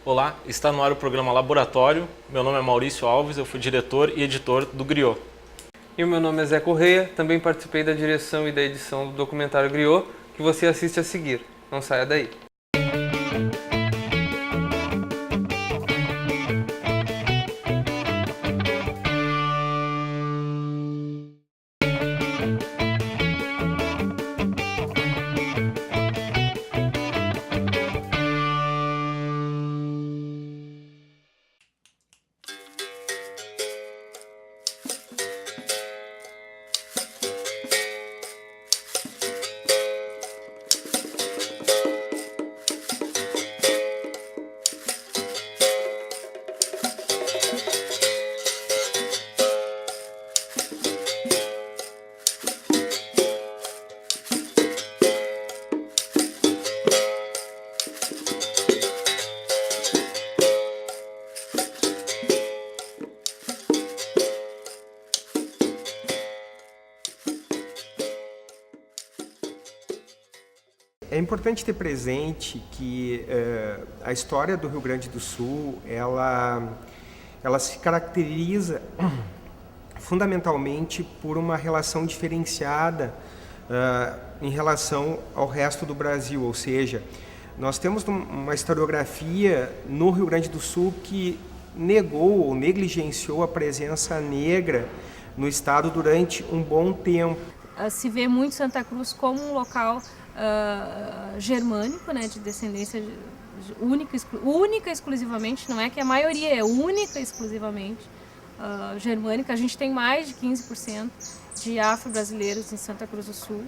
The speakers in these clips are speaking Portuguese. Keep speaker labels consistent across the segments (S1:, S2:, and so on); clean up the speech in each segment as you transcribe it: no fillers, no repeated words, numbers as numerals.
S1: Olá, está no ar o programa Laboratório. Meu nome é Maurício Alves, eu fui diretor e editor do Griot.
S2: E o meu nome é Zé Correia, também participei da direção e da edição do documentário Griot, que você assiste a seguir. Não saia daí.
S3: É importante ter presente que a história do Rio Grande do Sul, ela se caracteriza fundamentalmente por uma relação diferenciada em relação ao resto do Brasil, ou seja, nós temos uma historiografia no Rio Grande do Sul que negou ou negligenciou a presença negra no estado durante um bom tempo.
S4: Se vê muito Santa Cruz como um local germânico, né, de descendência única exclusivamente, não é que a maioria é única exclusivamente germânica. A gente tem mais de 15% de afro-brasileiros em Santa Cruz do Sul,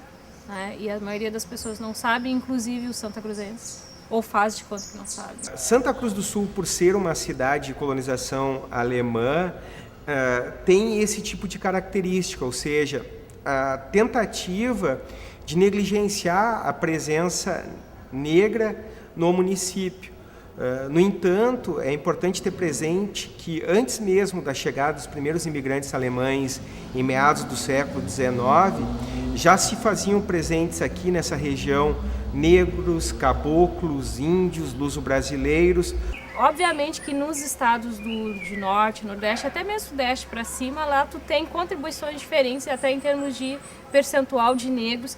S4: né, e a maioria das pessoas não sabe, inclusive os santacruzenses, ou faz de conta que não sabe.
S3: Santa Cruz do Sul, por ser uma cidade de colonização alemã, tem esse tipo de característica, ou seja, a tentativa de negligenciar a presença negra no município. No entanto, é importante ter presente que antes mesmo da chegada dos primeiros imigrantes alemães, em meados do século XIX, já se faziam presentes aqui nessa região negros, caboclos, índios, luso-brasileiros.
S4: Obviamente que nos estados de norte, nordeste, até mesmo sudeste para cima, lá tu tem contribuições diferentes, até em termos de percentual de negros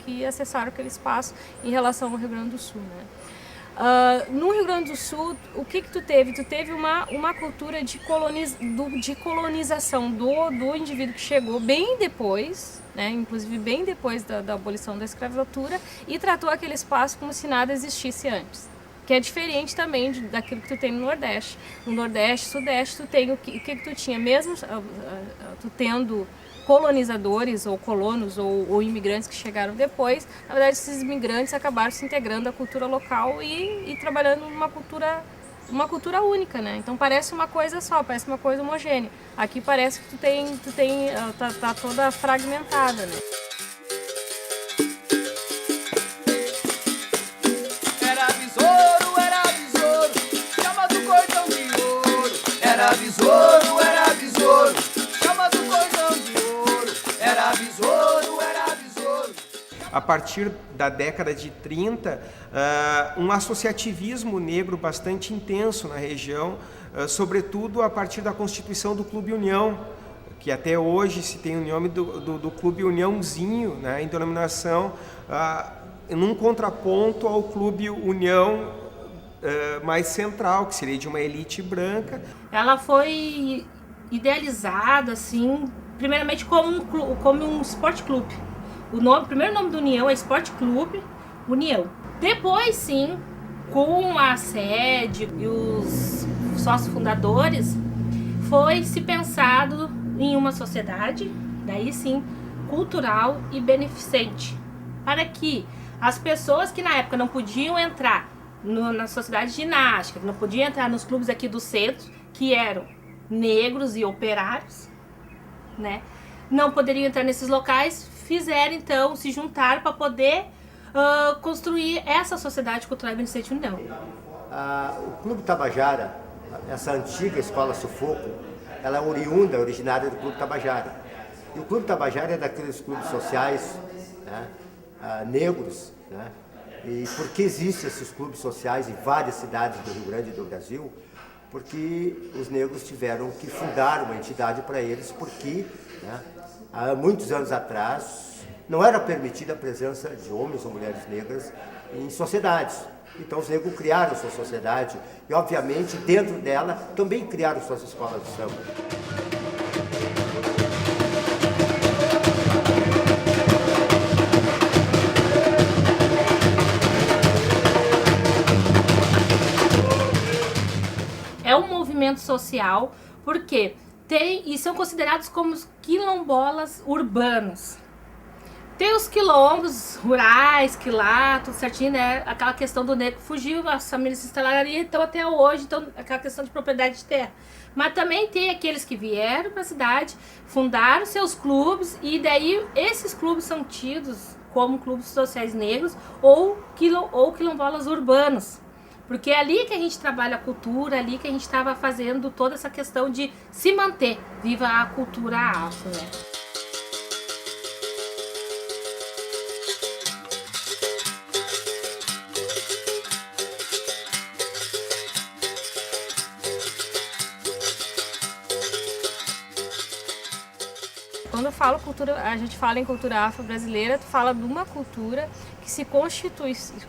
S4: que acessaram aquele espaço em relação ao Rio Grande do Sul, né? No Rio Grande do Sul, o que tu teve? Tu teve uma cultura de colonização do indivíduo que chegou bem depois, né? Inclusive bem depois da abolição da escravatura, e tratou aquele espaço como se nada existisse antes. Que é diferente também daquilo que tu tem no Nordeste. No Nordeste, Sudeste, tu tem o que tu tinha, mesmo tu tendo colonizadores ou colonos ou imigrantes que chegaram depois, na verdade esses imigrantes acabaram se integrando à cultura local e trabalhando numa cultura única, né? Então parece uma coisa só, parece uma coisa homogênea. Aqui parece que tá toda fragmentada, né?
S5: Era besouro, chama do cordão de ouro. Era besouro, chama do cordão de ouro. Era besouro.
S3: A partir da década de 30, um associativismo negro bastante intenso na região, sobretudo a partir da constituição do Clube União, que até hoje se tem o nome do Clube Uniãozinho, né, em denominação, num contraponto ao Clube União mais central, que seria de uma elite branca.
S6: Ela foi idealizada, assim, primeiramente como um esporte clube. O primeiro nome do União é Esporte Clube União. Depois, sim, com a sede e os sócios fundadores, foi se pensado em uma sociedade, daí sim, cultural e beneficente, para que as pessoas que na época não podiam entrar na sociedade ginástica, não podiam entrar nos clubes aqui do centro, que eram negros e operários, né, não poderiam entrar nesses locais, fizeram então, se juntaram para poder construir essa sociedade cultural e beneficente União.
S7: O Clube Tabajara, essa antiga escola Sufoco, ela é originária do Clube Tabajara. E o Clube Tabajara é daqueles clubes sociais, né, negros, né? E por que existem esses clubes sociais em várias cidades do Rio Grande e do Brasil? Porque os negros tiveram que fundar uma entidade para eles, porque, né, há muitos anos atrás não era permitida a presença de homens ou mulheres negras em sociedades. Então os negros criaram sua sociedade e, obviamente, dentro dela também criaram suas escolas de samba.
S6: É um movimento social, porque e são considerados como os quilombolas urbanos. Tem os quilombos rurais, que lá, tudo certinho, né? Aquela questão do negro fugiu, as famílias se instalaram ali, então até hoje, então, aquela questão de propriedade de terra. Mas também tem aqueles que vieram para a cidade, fundaram seus clubes, e daí esses clubes são tidos como clubes sociais negros ou quilombolas urbanos. Porque é ali que a gente trabalha a cultura, é ali que a gente estava fazendo toda essa questão de se manter viva a cultura afro, né?
S4: Quando eu falo cultura, a gente fala em cultura afro-brasileira, tu fala de uma cultura que se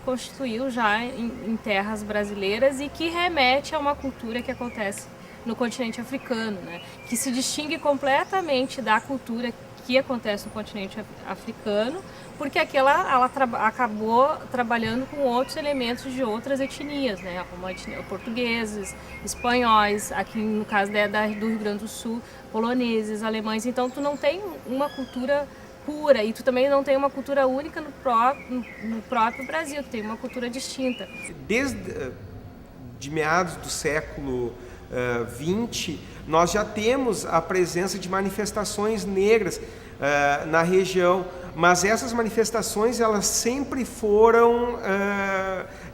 S4: constituiu já em terras brasileiras e que remete a uma cultura que acontece no continente africano, né? Que se distingue completamente da cultura que acontece no continente africano, porque ela acabou trabalhando com outros elementos de outras etnias, né? Como portugueses, espanhóis, aqui no caso do Rio Grande do Sul, poloneses, alemães. Então tu não tem uma cultura pura e tu também não tem uma cultura única no próprio Brasil, tu tem uma cultura distinta.
S3: Desde de meados do século XX, nós já temos a presença de manifestações negras na região, mas essas manifestações elas sempre foram,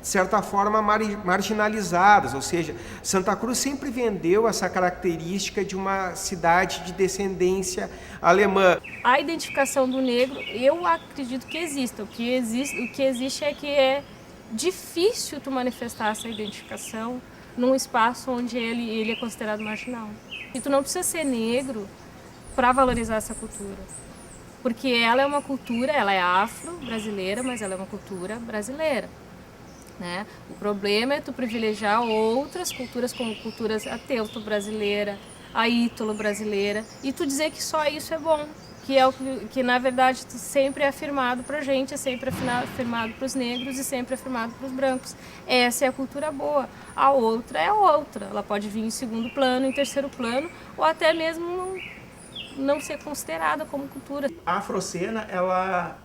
S3: de certa forma, marginalizadas, ou seja, Santa Cruz sempre vendeu essa característica de uma cidade de descendência alemã.
S4: A identificação do negro, eu acredito que exista. O que existe é que é difícil tu manifestar essa identificação num espaço onde ele é considerado marginal. E tu não precisa ser negro para valorizar essa cultura. Porque ela é uma cultura, ela é afro-brasileira, mas ela é uma cultura brasileira, né? O problema é tu privilegiar outras culturas, como culturas a teuto-brasileira, a ítalo-brasileira, e tu dizer que só isso é bom. Que é o que na verdade sempre é afirmado para a gente, é sempre afirmado para os negros e sempre afirmado para os brancos. Essa é a cultura boa. A outra é outra. Ela pode vir em segundo plano, em terceiro plano, ou até mesmo não ser considerada como cultura.
S8: A Afrocena, ela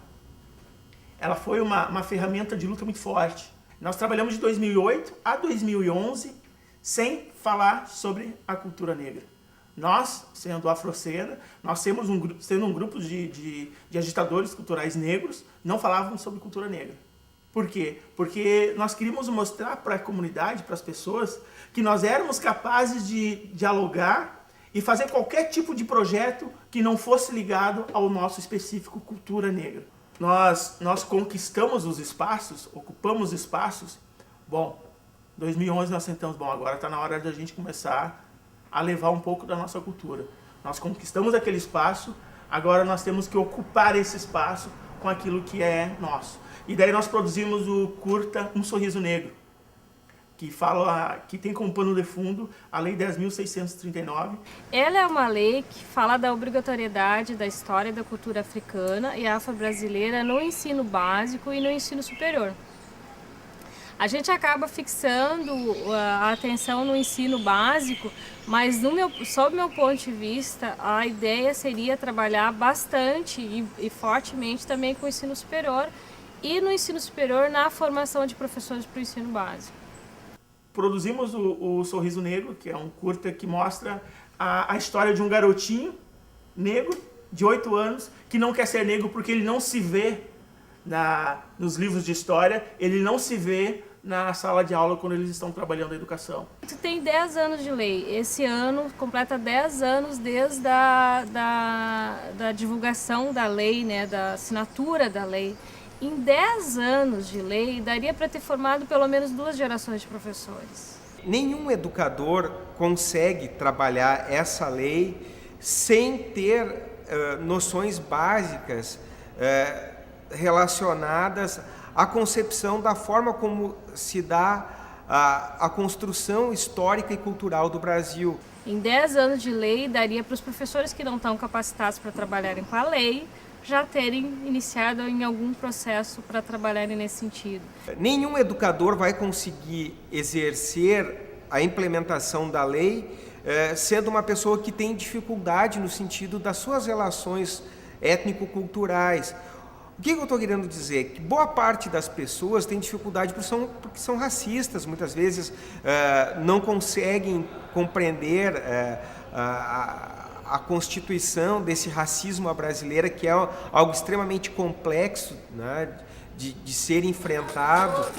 S8: foi uma ferramenta de luta muito forte. Nós trabalhamos de 2008 a 2011 sem falar sobre a cultura negra. Nós, sendo a Afrocena, nós sendo um grupo de agitadores culturais negros, não falávamos sobre cultura negra. Por quê? Porque nós queríamos mostrar para a comunidade, para as pessoas, que nós éramos capazes de dialogar e fazer qualquer tipo de projeto que não fosse ligado ao nosso específico cultura negra. Nós conquistamos os espaços, ocupamos espaços. Bom, em 2011 nós sentamos, agora está na hora de a gente começar a levar um pouco da nossa cultura. Nós conquistamos aquele espaço, agora nós temos que ocupar esse espaço com aquilo que é nosso. E daí nós produzimos o curta Um Sorriso Negro, que tem como pano de fundo a Lei 10.639.
S4: Ela é uma lei que fala da obrigatoriedade da história e da cultura africana e afro-brasileira no ensino básico e no ensino superior. A gente acaba fixando a atenção no ensino básico, mas sob meu ponto de vista, a ideia seria trabalhar bastante e fortemente também com o ensino superior e no ensino superior na formação de professores para o ensino básico.
S8: Produzimos o Sorriso Negro, que é um curta que mostra a história de um garotinho negro de 8 anos que não quer ser negro porque ele não se vê nos livros de história, ele não se vê na sala de aula quando eles estão trabalhando a educação.
S4: Tu tem 10 anos de lei. Esse ano completa 10 anos desde da divulgação da lei, né, da assinatura da lei. Em 10 anos de lei, daria para ter formado pelo menos 2 gerações de professores.
S3: Nenhum educador consegue trabalhar essa lei sem ter noções básicas relacionadas à concepção da forma como se dá a construção histórica e cultural do Brasil.
S4: Em 10 anos de lei, daria para os professores que não estão capacitados para trabalharem com a lei já terem iniciado em algum processo para trabalharem nesse sentido.
S3: Nenhum educador vai conseguir exercer a implementação da lei sendo uma pessoa que tem dificuldade no sentido das suas relações étnico-culturais. O que eu estou querendo dizer? Que boa parte das pessoas tem dificuldade porque são racistas, muitas vezes não conseguem compreender a constituição desse racismo à brasileira, que é algo extremamente complexo, né, de ser enfrentado.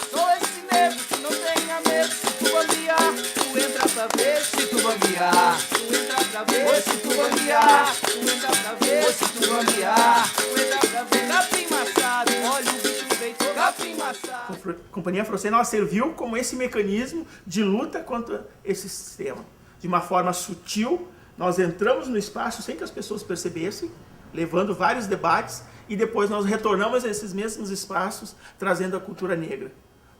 S5: Sou esse negro que não tenha medo, se tu bambiar, tu entra pra ver, se tu bambiar, tu entra pra ver, se tu bambiar, tu entra pra ver, se tu bambiar, tu entra pra ver, capim maçado, olha o bicho feito, capim maçado.
S8: A Companhia Afrocena, ela serviu como esse mecanismo de luta contra esse sistema. De uma forma sutil, nós entramos no espaço sem que as pessoas percebessem, levando vários debates, e depois nós retornamos a esses mesmos espaços, trazendo a cultura negra.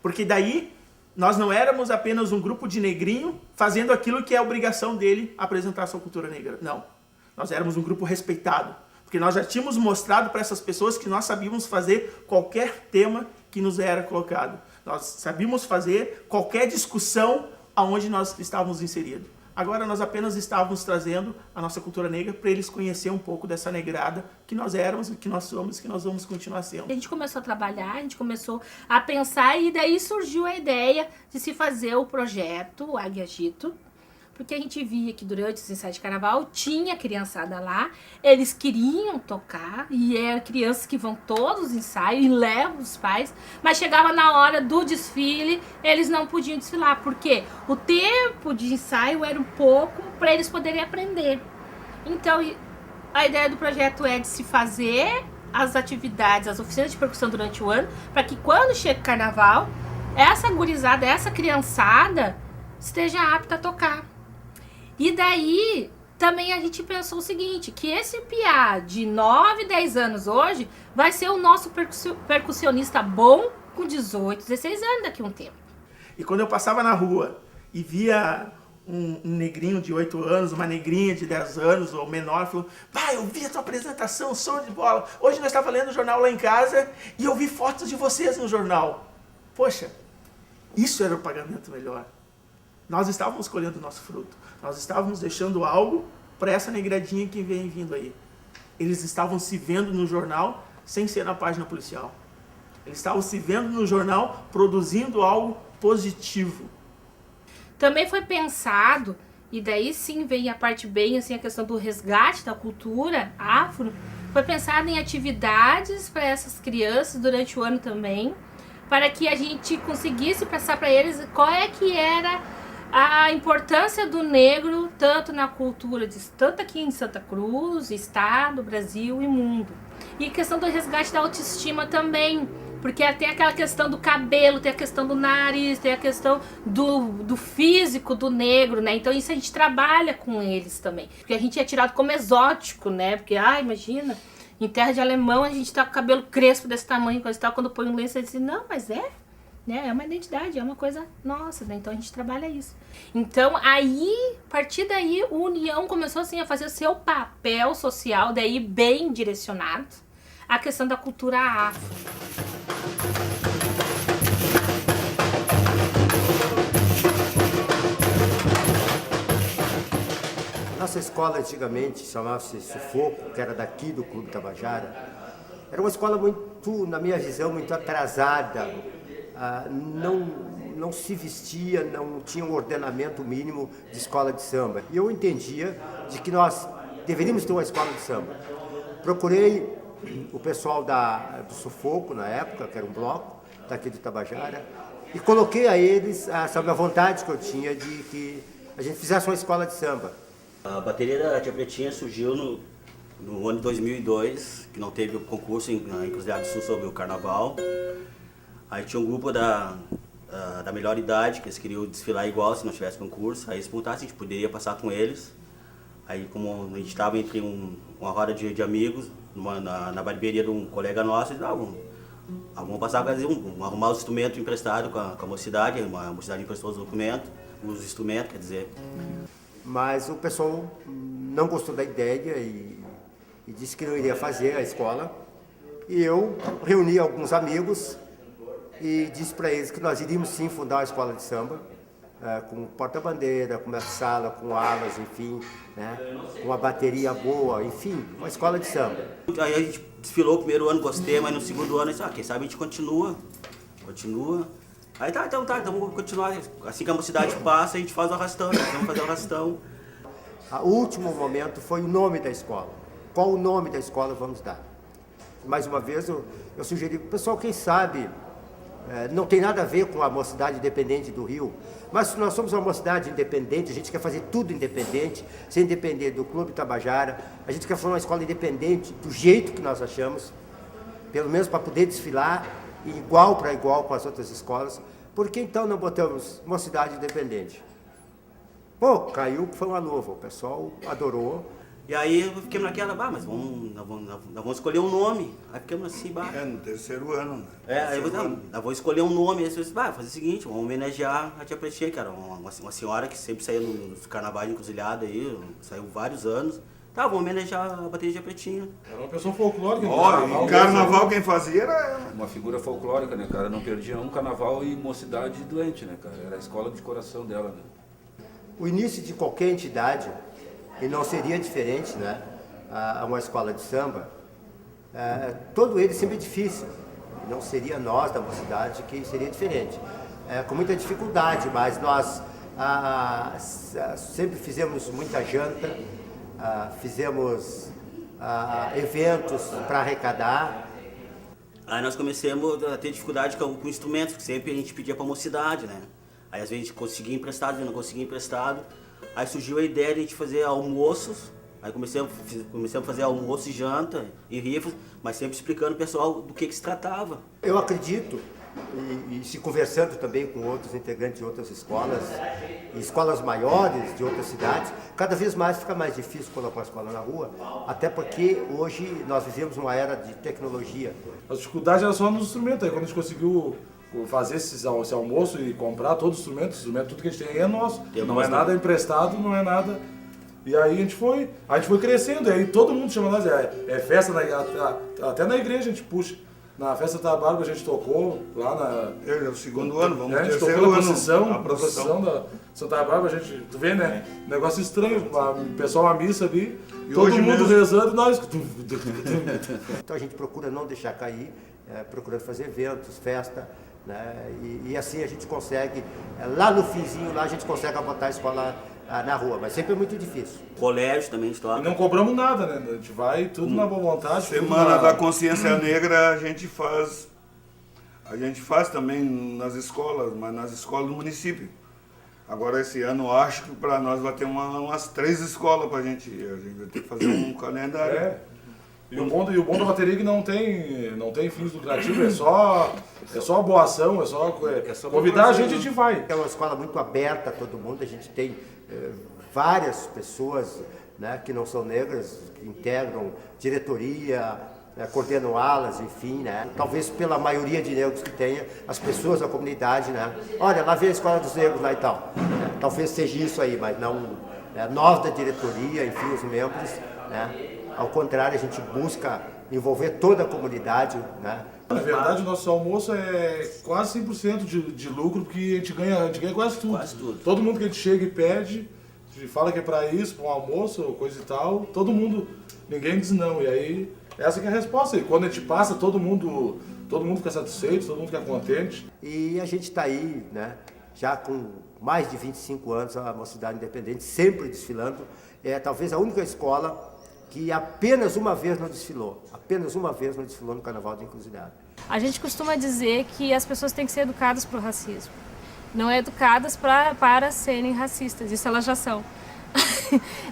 S8: Porque daí, nós não éramos apenas um grupo de negrinho fazendo aquilo que é a obrigação dele, apresentar a sua cultura negra. Não. Nós éramos um grupo respeitado. Porque nós já tínhamos mostrado para essas pessoas que nós sabíamos fazer qualquer tema que nos era colocado. Nós sabíamos fazer qualquer discussão aonde nós estávamos inseridos. Agora nós apenas estávamos trazendo a nossa cultura negra para eles conhecerem um pouco dessa negrada que nós éramos, que nós somos, que nós vamos continuar sendo.
S6: A gente começou a trabalhar, a gente começou a pensar e daí surgiu a ideia de se fazer o projeto Águia Agito, porque a gente via que durante os ensaios de carnaval tinha criançada lá, eles queriam tocar, e eram crianças que vão todos os ensaios e levam os pais, mas chegava na hora do desfile, eles não podiam desfilar, porque o tempo de ensaio era um pouco para eles poderem aprender. Então, a ideia do projeto é de se fazer as atividades, as oficinas de percussão durante o ano, para que quando chega o carnaval, essa gurizada, essa criançada esteja apta a tocar. E daí, também a gente pensou o seguinte, que esse piá de 9, 10 anos hoje vai ser o nosso percussionista bom com 18, 16 anos daqui a um tempo.
S8: E quando eu passava na rua e via um negrinho de 8 anos, uma negrinha de 10 anos ou menor, falou: pai, eu vi a tua apresentação, show de bola. Hoje nós estávamos lendo o jornal lá em casa e eu vi fotos de vocês no jornal. Poxa, isso era o pagamento melhor. Nós estávamos colhendo o nosso fruto. Nós estávamos deixando algo para essa negradinha que vem vindo aí. Eles estavam se vendo no jornal sem ser na página policial. Eles estavam se vendo no jornal produzindo algo positivo.
S6: Também foi pensado, e daí sim vem a parte bem, assim, a questão do resgate da cultura afro, foi pensado em atividades para essas crianças durante o ano também, para que a gente conseguisse passar para eles qual é que era a importância do negro, tanto na cultura, tanto aqui em Santa Cruz, estado, Brasil e mundo. E a questão do resgate da autoestima também, porque tem aquela questão do cabelo, tem a questão do nariz, tem a questão do físico do negro, né? Então isso a gente trabalha com eles também. Porque a gente é tirado como exótico, né? Porque, imagina, em terra de alemão a gente tá com o cabelo crespo desse tamanho, quando põe um lenço, a gente diz, não, mas né? É uma identidade, é uma coisa nossa, né? Então a gente trabalha isso. Então aí, a partir daí, o União começou assim a fazer o seu papel social, daí bem direcionado, a questão da cultura afro.
S7: Nossa escola antigamente chamava-se Sufoco, que era daqui do Clube Tabajara. Era uma escola muito, na minha visão, muito atrasada. Não se vestia, não tinha um ordenamento mínimo de escola de samba. E eu entendia de que nós deveríamos ter uma escola de samba. Procurei o pessoal do Sufoco, na época, que era um bloco, daqui do Tabajara, e coloquei a eles sabe, a vontade que eu tinha de que a gente fizesse uma escola de samba.
S9: A bateria da Tia Pretinha surgiu no ano de 2002, que não teve o concurso na Encruzilhada do Sul sobre o carnaval. Aí tinha um grupo da melhor idade, que eles queriam desfilar igual se não tivesse concurso. Aí eles perguntaram se a gente poderia passar com eles. Aí como a gente estava entre uma roda de amigos, na barbearia de um colega nosso, eles vamos passar para arrumar os instrumentos emprestados com a mocidade. A mocidade emprestou os instrumentos, quer dizer.
S7: Mas o pessoal não gostou da ideia e disse que não iria fazer a escola. E eu reuni alguns amigos e disse para eles que nós iríamos sim fundar uma escola de samba, com porta-bandeira, com mestre-sala, com alas, enfim, né, com uma bateria boa, enfim, uma escola de samba.
S9: Aí a gente desfilou o primeiro ano, gostei, mas no segundo ano, quem sabe a gente continua. Aí então vamos continuar. Assim que a mocidade passa, a gente faz o arrastão, vamos fazer o arrastão.
S7: O último momento foi o nome da escola. Qual o nome da escola vamos dar? Mais uma vez, eu sugeri para o pessoal, quem sabe, não tem nada a ver com a Mocidade Independente do Rio, mas se nós somos uma mocidade independente, a gente quer fazer tudo independente, sem depender do Clube Tabajara, a gente quer fazer uma escola independente do jeito que nós achamos, pelo menos para poder desfilar igual para igual com as outras escolas. Por que então não botamos Mocidade Independente? Pô, caiu, foi uma luva, o pessoal adorou.
S9: E aí eu fiquei naquela, mas nós vamos escolher um nome. Aí ficamos assim,
S10: no terceiro ano, né?
S9: Aí nós vamos escolher um nome. Aí eu disse, fazer o seguinte, vamos homenagear a Tia Pretinha, que era uma senhora que sempre saía nos carnavais de Encruzilhada aí, saiu vários anos. Vamos homenagear a bateria de Tia Pretinha.
S11: Era uma pessoa folclórica.
S10: Em carnaval quem fazia era ela.
S12: Uma figura folclórica, né, cara? Não perdia um carnaval e mocidade doente, né, cara? Era a escola de coração dela, né?
S7: O início de qualquer entidade, e não seria diferente, né, a uma escola de samba, todo ele sempre é difícil. Não seria nós da mocidade que seria diferente. Com muita dificuldade, mas nós sempre fizemos muita janta, fizemos eventos para arrecadar.
S9: Aí nós começamos a ter dificuldade com instrumentos, que sempre a gente pedia para a mocidade, né? Aí às vezes a gente conseguia emprestado, não conseguia emprestado. Aí surgiu a ideia de a gente fazer almoços. Aí começamos a fazer almoço e janta e rifas, mas sempre explicando ao pessoal do que se tratava.
S7: Eu acredito, e se conversando também com outros integrantes de outras escolas, e escolas maiores de outras cidades, cada vez mais fica mais difícil colocar uma escola na rua, até porque hoje nós vivemos uma era de tecnologia.
S11: A dificuldade era só nos instrumentos. Aí quando a gente conseguiu fazer esse almoço e comprar todos os instrumentos, tudo que a gente tem aí é nosso. Não é nada emprestado, não é nada. E aí a gente foi crescendo, e aí todo mundo chama nós, festa, até na igreja a gente puxa. Na festa da Barba a gente tocou lá na...
S10: É o segundo ano, vamos
S11: a gente
S10: terceiro
S11: tocou
S10: ano.
S11: A procissão da Santa Barba, a gente, tu vê, né? Negócio estranho, o pessoal à missa ali, e todo mundo rezando e nós...
S7: Então a gente procura não deixar cair, procurando fazer eventos, festa, né? E assim a gente consegue, lá no finzinho, lá a gente consegue botar a escola na rua, mas sempre é muito difícil.
S9: Colégio também a gente toca.
S11: E não cobramos nada, né? A gente vai tudo na boa vontade.
S10: Semana da Consciência Negra a gente faz também nas escolas, mas nas escolas do município. Agora esse ano acho que para nós vai ter umas 3 escolas para a gente vai ter que fazer um calendário.
S11: E o bom da bateria é que não tem fins lucrativos, é só boa ação, é só convidar a gente vai.
S7: É uma escola muito aberta a todo mundo, a gente tem várias pessoas, né, que não são negras, que integram diretoria, coordenam alas, enfim, né? Talvez pela maioria de negros que tenha, as pessoas da comunidade, né? Olha, lá vem a escola dos negros lá e tal. Talvez seja isso aí, mas não nós da diretoria, enfim, os membros, né? Ao contrário, a gente busca envolver toda a comunidade, né?
S11: Na verdade, o nosso almoço é quase 100% de lucro, porque a gente ganha quase tudo.
S9: Quase tudo.
S11: Todo mundo que a gente chega e pede, a gente fala que é para isso, para um almoço, coisa e tal, todo mundo, ninguém diz não. E aí, essa que é a resposta. E quando a gente passa, todo mundo fica satisfeito, todo mundo fica contente.
S7: E a gente está aí, né? Já com mais de 25 anos, a Mocidade Independente, sempre desfilando. É talvez a única escola que apenas uma vez não desfilou no Carnaval de Encruzilhada.
S4: A gente costuma dizer que as pessoas têm que ser educadas para o racismo. Não é educadas para serem racistas, isso elas já são.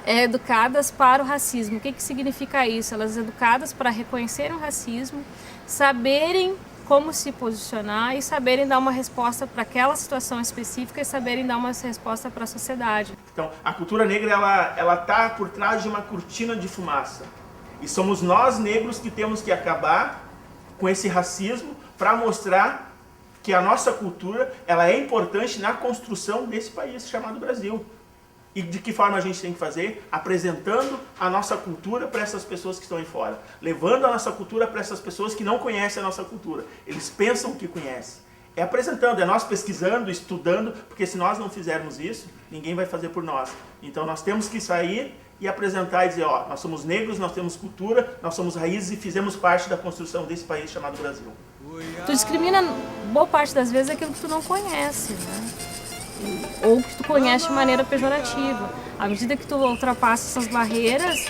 S4: É educadas para o racismo. O que significa isso? Elas são educadas para reconhecerem o racismo, saberem como se posicionar e saberem dar uma resposta para aquela situação específica e saberem dar uma resposta para a sociedade.
S8: Então, a cultura negra, ela tá por trás de uma cortina de fumaça. E somos nós, negros, que temos que acabar com esse racismo para mostrar que a nossa cultura ela é importante na construção desse país chamado Brasil. E de que forma a gente tem que fazer? Apresentando a nossa cultura para essas pessoas que estão aí fora. Levando a nossa cultura para essas pessoas que não conhecem a nossa cultura. Eles pensam que conhecem. É apresentando, é nós pesquisando, estudando, porque se nós não fizermos isso, ninguém vai fazer por nós. Então nós temos que sair e apresentar e dizer, ó, nós somos negros, nós temos cultura, nós somos raízes e fizemos parte da construção desse país chamado Brasil.
S4: Tu discrimina, boa parte das vezes, aquilo que tu não conhece, né? Ou que tu conhece de maneira pejorativa. À medida que tu ultrapassa essas barreiras,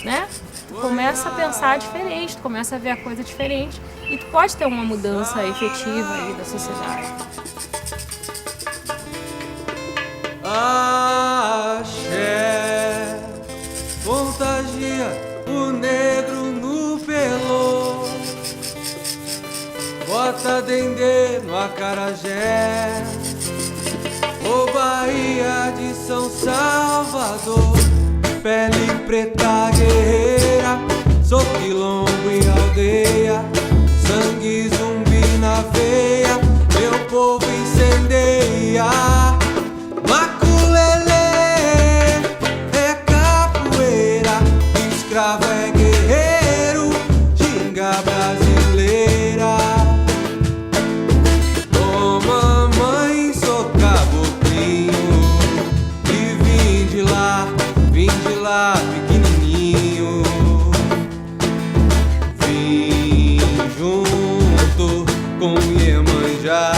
S4: né, tu começa a pensar diferente, tu começa a ver a coisa diferente e tu pode ter uma mudança efetiva aí da sociedade.
S13: Axé, contagia o negro no pelo, bota dendê no acarajé. Ô Bahia de São Salvador, pele preta guerreira, sou quilombo e aldeia, sangue zumbi na veia, meu povo incendeia. Maculelê é capoeira, escravo é guerreiro, ginga brasileira. Ô mamãe, sou caboclinho e vim de lá pequenininho. Vim junto com Iemanjá,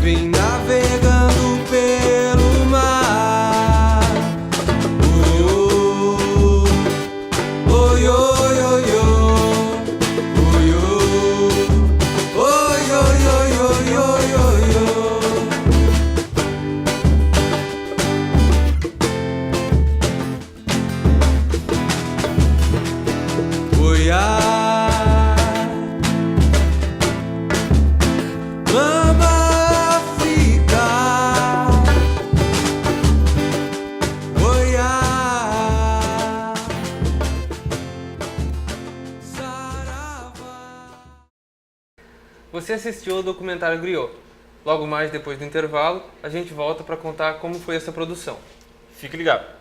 S13: vim navegando pelo mar. Oi, oi, oi, oi, oi, oi, oi, oi, oi, oi,
S2: Você assistiu ao documentário Griot. Logo mais depois do intervalo, a gente volta para contar como foi essa produção.
S1: Fique ligado.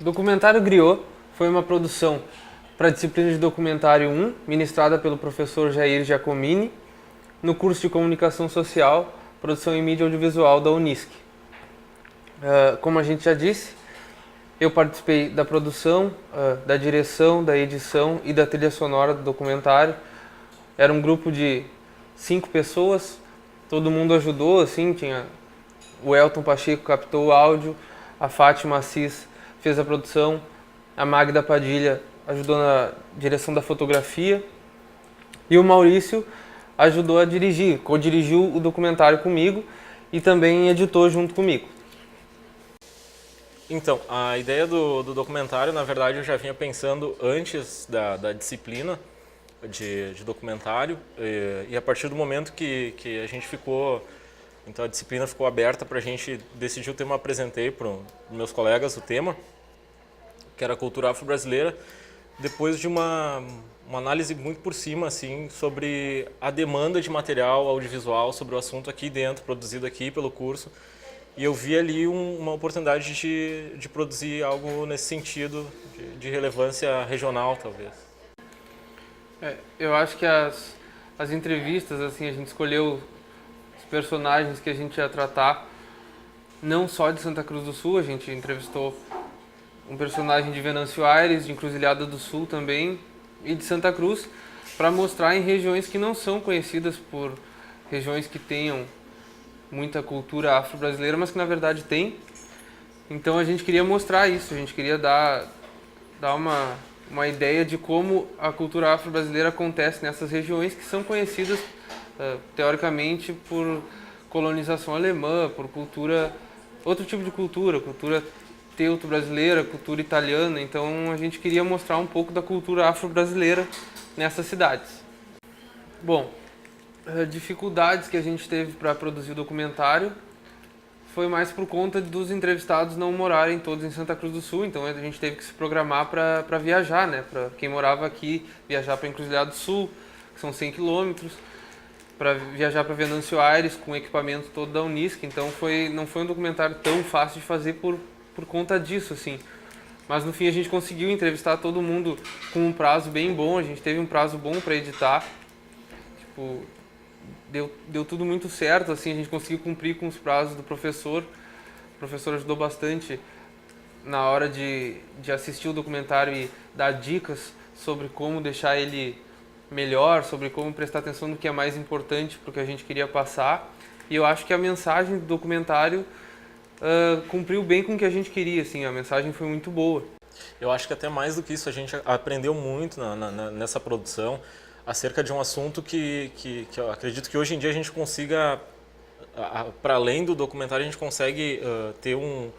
S2: O documentário Griot foi uma produção para a disciplina de documentário 1, ministrada pelo professor Jair Giacomini, no curso de Comunicação Social, Produção em Mídia Audiovisual da Unisc. Como a gente já disse, eu participei da produção, da direção, da edição e da trilha sonora do documentário. Era um grupo de 5 pessoas, todo mundo ajudou, assim, tinha o Elton Pacheco captou o áudio, a Fátima Assis fez a produção, a Magda Padilha ajudou na direção da fotografia e o Maurício ajudou a dirigir, co-dirigiu o documentário comigo e também editou junto comigo.
S1: Então, a ideia do documentário, na verdade, eu já vinha pensando antes da disciplina de documentário e a partir do momento que a gente ficou, então a disciplina ficou aberta para a gente decidir o tema, eu apresentei para os meus colegas o tema, que era a cultura afro-brasileira, depois de uma análise muito por cima assim, sobre a demanda de material audiovisual sobre o assunto aqui dentro, produzido aqui pelo curso. E eu vi ali uma oportunidade de produzir algo nesse sentido, de relevância regional, talvez.
S2: Eu acho que as entrevistas, assim, a gente escolheu os personagens que a gente ia tratar, não só de Santa Cruz do Sul, a gente entrevistou um personagem de Venâncio Aires, de Encruzilhada do Sul também, e de Santa Cruz, para mostrar em regiões que não são conhecidas por regiões que tenham muita cultura afro-brasileira, mas que na verdade tem. Então a gente queria mostrar isso, a gente queria dar uma ideia de como a cultura afro-brasileira acontece nessas regiões que são conhecidas teoricamente por colonização alemã, por outro tipo de cultura teuto-brasileira, cultura italiana. Então a gente queria mostrar um pouco da cultura afro-brasileira nessas cidades. Bom, dificuldades que a gente teve para produzir o documentário foi mais por conta dos entrevistados não morarem todos em Santa Cruz do Sul, então a gente teve que se programar para viajar, né? Para quem morava aqui, viajar para Encruzilhada do Sul, que são 100 quilômetros, para viajar para Venâncio Aires com o equipamento todo da Unisc. Então não foi um documentário tão fácil de fazer por conta disso, assim. Mas no fim a gente conseguiu entrevistar todo mundo com um prazo bem bom, a gente teve um prazo bom para editar. Tipo, deu tudo muito certo, assim, a gente conseguiu cumprir com os prazos do professor. O professor ajudou bastante na hora de assistir o documentário e dar dicas sobre como deixar ele melhor, sobre como prestar atenção no que é mais importante para o que a gente queria passar. E eu acho que a mensagem do documentário cumpriu bem com o que a gente queria, assim, a mensagem foi muito boa.
S1: Eu acho que até mais do que isso, a gente aprendeu muito nessa produção acerca de um assunto que eu acredito que hoje em dia a gente consiga, para além do documentário, a gente consegue ter um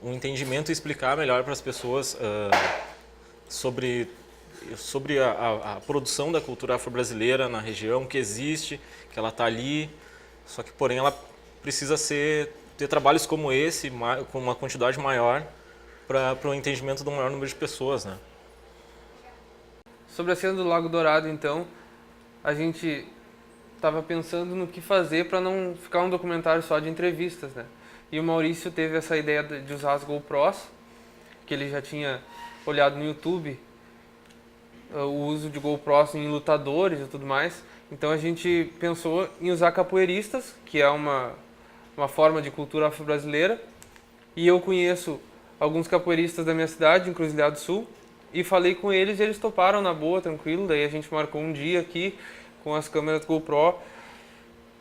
S1: entendimento e explicar melhor para as pessoas sobre a produção da cultura afro-brasileira na região, que existe, que ela está ali, só que porém ela precisa ter trabalhos como esse, com uma quantidade maior, para o entendimento de um maior número de pessoas, né?
S2: Sobre a cena do Lago Dourado, então, a gente estava pensando no que fazer para não ficar um documentário só de entrevistas, né? E o Maurício teve essa ideia de usar as GoPros, que ele já tinha olhado no YouTube, o uso de GoPros em lutadores e tudo mais. Então a gente pensou em usar capoeiristas, que é uma forma de cultura afro-brasileira. E eu conheço alguns capoeiristas da minha cidade, Encruzilhada do Sul, e falei com eles e eles toparam na boa, tranquilo. Daí a gente marcou um dia aqui com as câmeras GoPro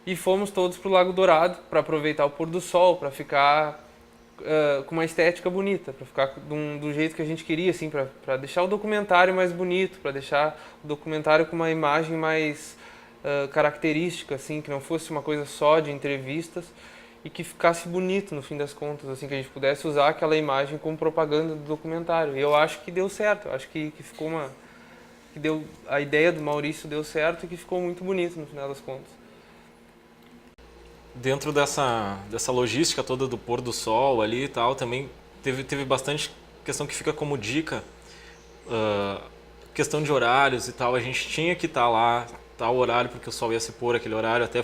S2: e fomos todos pro Lago Dourado para aproveitar o pôr do sol, para ficar com uma estética bonita, para ficar do jeito que a gente queria, assim, para deixar o documentário mais bonito, para deixar o documentário com uma imagem mais característica, assim, que não fosse uma coisa só de entrevistas e que ficasse bonito no fim das contas, assim, que a gente pudesse usar aquela imagem como propaganda do documentário. E eu acho que deu certo, eu acho que ficou a ideia do Maurício deu certo e que ficou muito bonito no final das contas.
S1: Dentro dessa logística toda do pôr do sol ali e tal, também teve bastante questão que fica como dica, questão de horários e tal. A gente tinha que estar lá, tal horário, porque o sol ia se pôr aquele horário. Até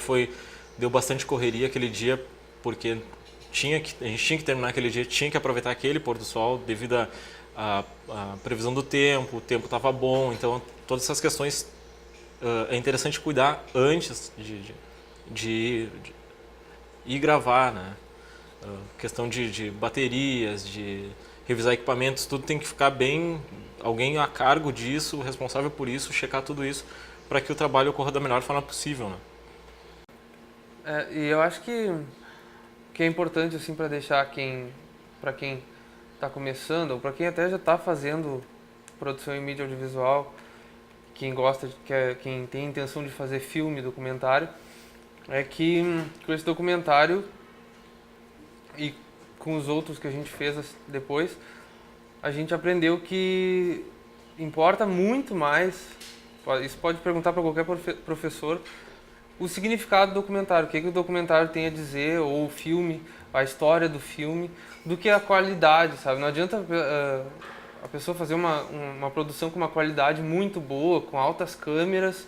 S1: deu bastante correria aquele dia, porque a gente tinha que terminar aquele dia, tinha que aproveitar aquele pôr do sol devido à previsão do tempo, o tempo estava bom. Então todas essas questões é interessante cuidar antes de ir gravar, né? Questão de baterias, de revisar equipamentos, tudo tem que ficar bem, alguém a cargo disso, responsável por isso, checar tudo isso para que o trabalho ocorra da melhor forma possível, né?
S2: E eu acho que é importante, assim, para deixar para quem está começando, ou para quem até já está fazendo produção em mídia audiovisual, quem tem intenção de fazer filme, documentário, é que com esse documentário e com os outros que a gente fez depois, a gente aprendeu que importa muito mais, isso pode perguntar para qualquer professor, o significado do documentário, o que o documentário tem a dizer, ou o filme, a história do filme, do que a qualidade, sabe? Não adianta a pessoa fazer uma produção com uma qualidade muito boa, com altas câmeras,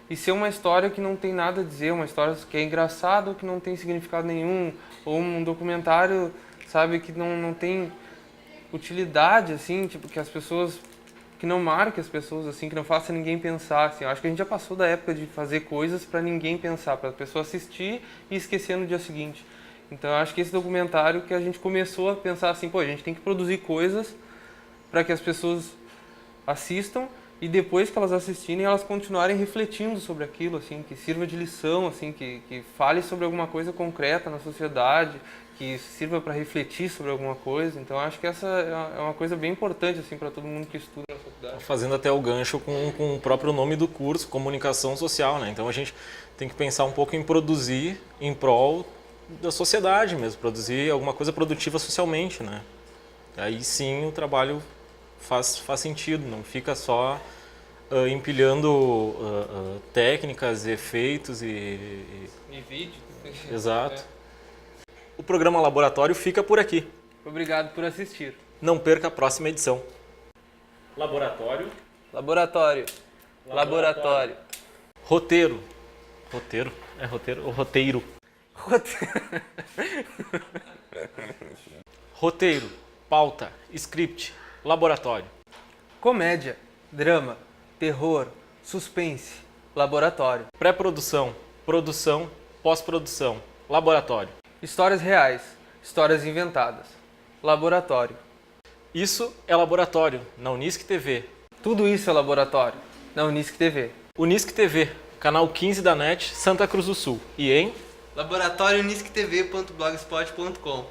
S2: e ser uma história que não tem nada a dizer, uma história que é engraçada ou que não tem significado nenhum, ou um documentário, sabe, que não tem utilidade, assim, tipo, que não marque as pessoas, assim, que não faça ninguém pensar, assim. Eu acho que a gente já passou da época de fazer coisas para ninguém pensar, para a pessoa assistir e esquecer no dia seguinte. Então eu acho que esse documentário que a gente começou a pensar assim, pô, a gente tem que produzir coisas para que as pessoas assistam e depois que elas assistirem, elas continuarem refletindo sobre aquilo, assim, que sirva de lição, assim, que fale sobre alguma coisa concreta na sociedade, que sirva para refletir sobre alguma coisa. Então acho que essa é uma coisa bem importante, assim, para todo mundo que estuda na faculdade.
S1: Fazendo até o gancho com o próprio nome do curso, Comunicação Social, né? Então a gente tem que pensar um pouco em produzir em prol da sociedade mesmo, produzir alguma coisa produtiva socialmente, né? Aí sim o trabalho faz sentido, não fica só empilhando técnicas, efeitos e
S2: vídeo.
S1: Exato. O programa Laboratório fica por aqui.
S2: Obrigado por assistir.
S1: Não perca a próxima edição. Laboratório.
S2: Laboratório. Laboratório.
S1: Roteiro. Roteiro? É roteiro ou roteiro? Roteiro. Pauta. Script. Laboratório.
S2: Comédia. Drama. Terror. Suspense. Laboratório.
S1: Pré-produção. Produção. Pós-produção. Laboratório.
S2: Histórias reais. Histórias inventadas. Laboratório.
S1: Isso é laboratório, na Unisc TV.
S2: Tudo isso é laboratório, na Unisc TV.
S1: Unisc TV, canal 15 da NET, Santa Cruz do Sul. E em
S13: laboratoriounisctv.blogspot.com